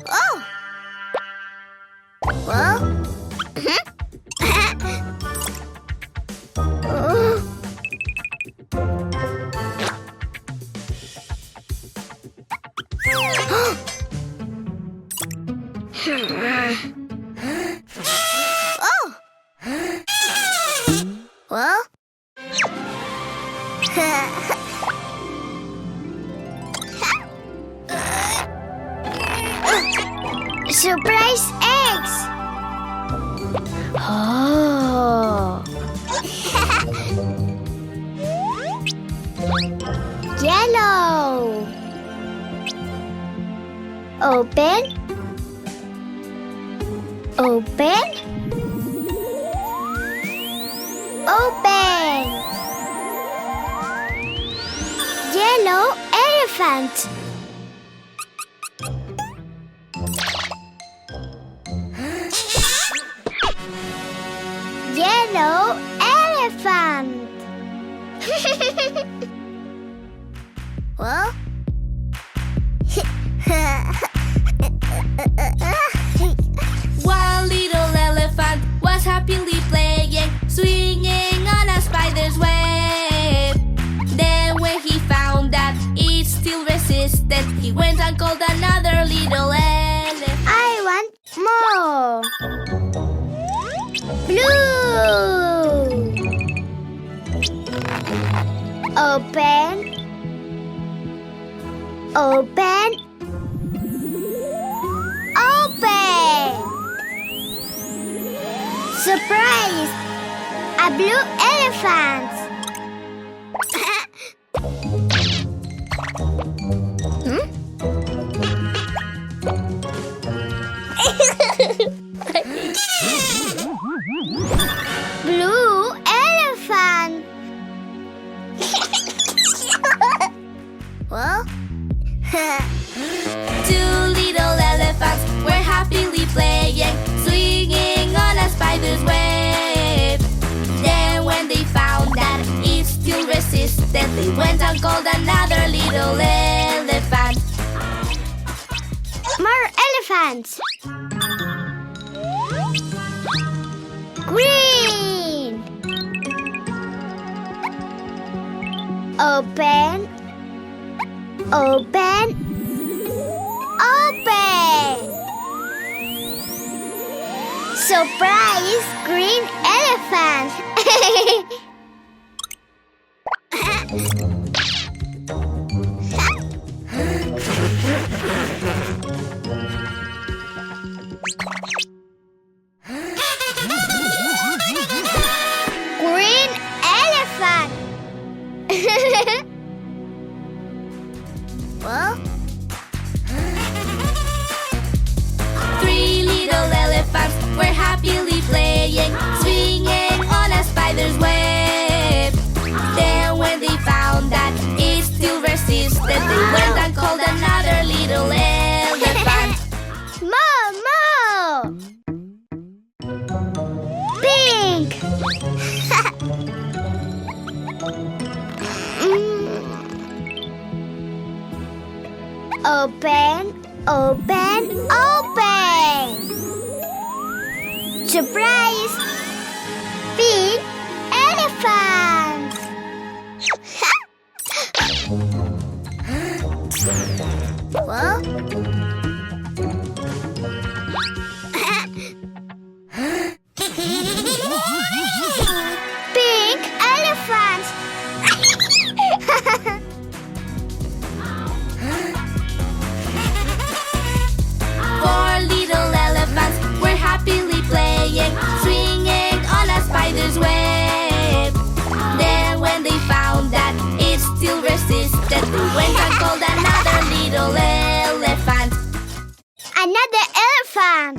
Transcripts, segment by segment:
Oh! Well? Oh! Well? Surprise eggs! Oh! Yellow! Open. Open. Open. Yellow elephant. Yellow elephant. Well? One little elephant was happily playing, swinging on a spider's web. Then when he found that it still resisted, he went and called another little elephant. I want more. Blue. Open. Open. Open. Surprise! A blue elephant. Blue elephant. Well? Two little elephants were happily playing, swinging on a spider's web. Then when they found that it still resisted, they went and called another little elephant. More elephants. Green. Open. Open. Open. Surprise! Green elephant. Green elephant. Well? Three little elephants were happily playing, swinging on a spider's web. Then when they found that it still resisted, they went and called another little elephant. More. Pink. Open. Open. Open. Surprise! Pink elephant. Well? Pink elephant. Four little elephants were happily playing, swinging on a spider's web. Then when they found that it still resisted, they went and called another little elephant. Another elephant.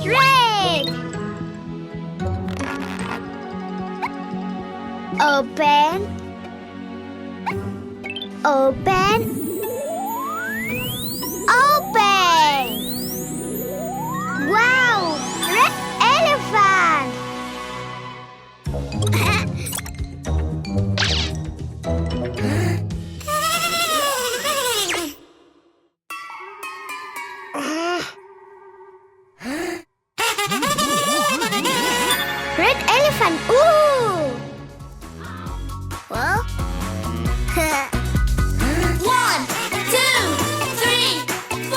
Red. Open. Open. Open. Wow! Red elephant. 1, 2, 3, 4.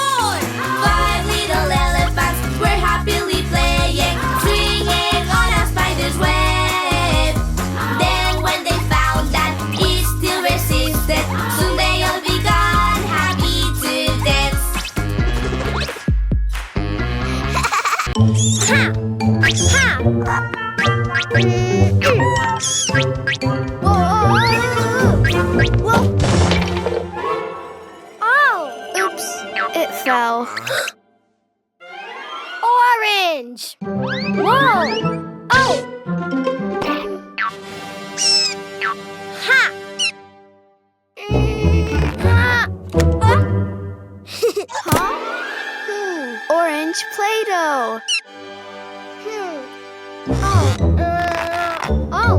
5 little elephants were happily playing, swinging on a spider's web. Then when they found that it still resisted, soon they all began happy to dance. Ha! Ha! Whoa! Oh! Oops, it fell. Orange! Whoa! Oh! Ha! Ha! Huh? Orange Play-Doh. Oh. Oh.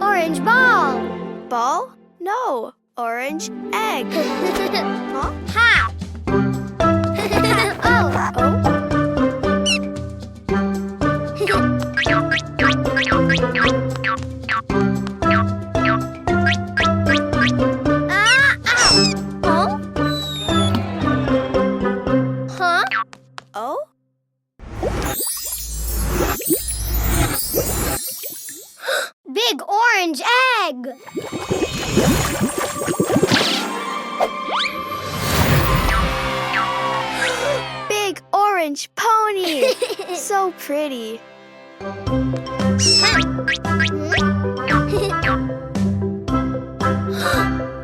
Orange ball. Ball? No. Orange egg. Huh? Ha. Oh. Oh? Ow. Huh? Oh? Big orange egg. Big orange pony. So pretty.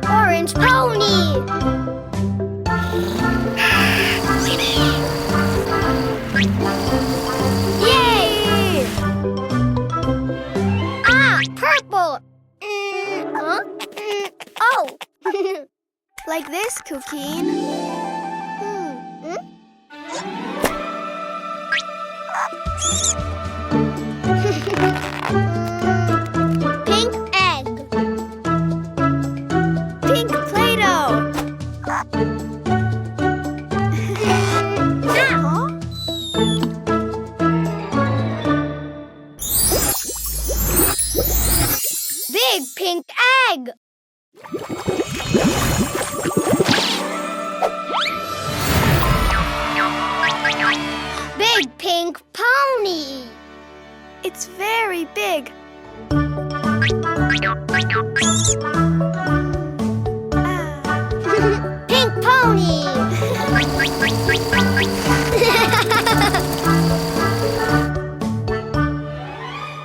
Orange pony. Yay! Purple. Huh? Oh. Like this, Cuquin. Pink egg. Pink Play-Doh. Huh? Big pink egg. Big pink pony. It's very big. Pink pony.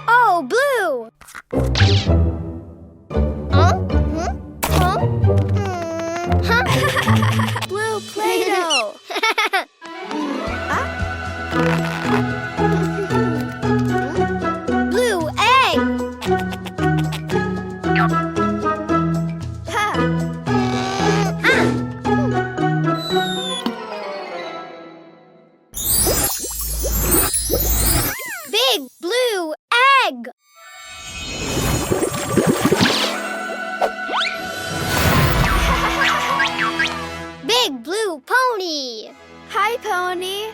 Oh, blue. Huh? Huh? Huh? Blue Play-Doh. Blue egg. Ha! Big blue egg. Big blue pony. Hi, Pony.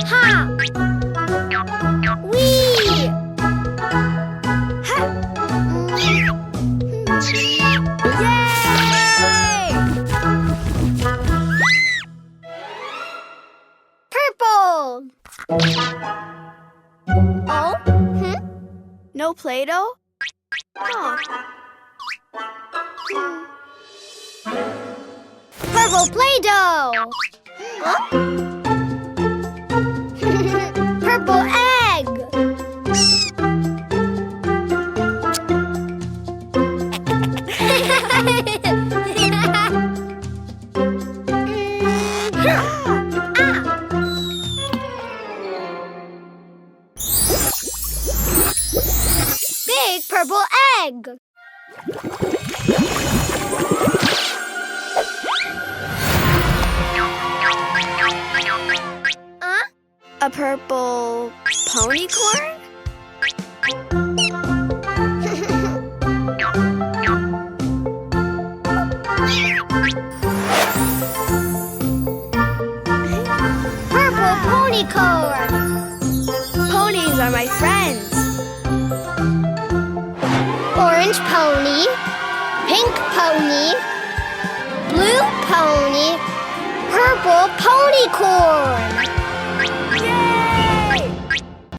Ha! Wee! Yay! Purple. Oh? No Play-Doh? Huh. Purple Play-Doh. Huh? Purple egg. Big purple egg. A purple pony corn? Purple pony corn. Ponies are my friends. Orange pony, pink pony, blue pony, purple ponycorn.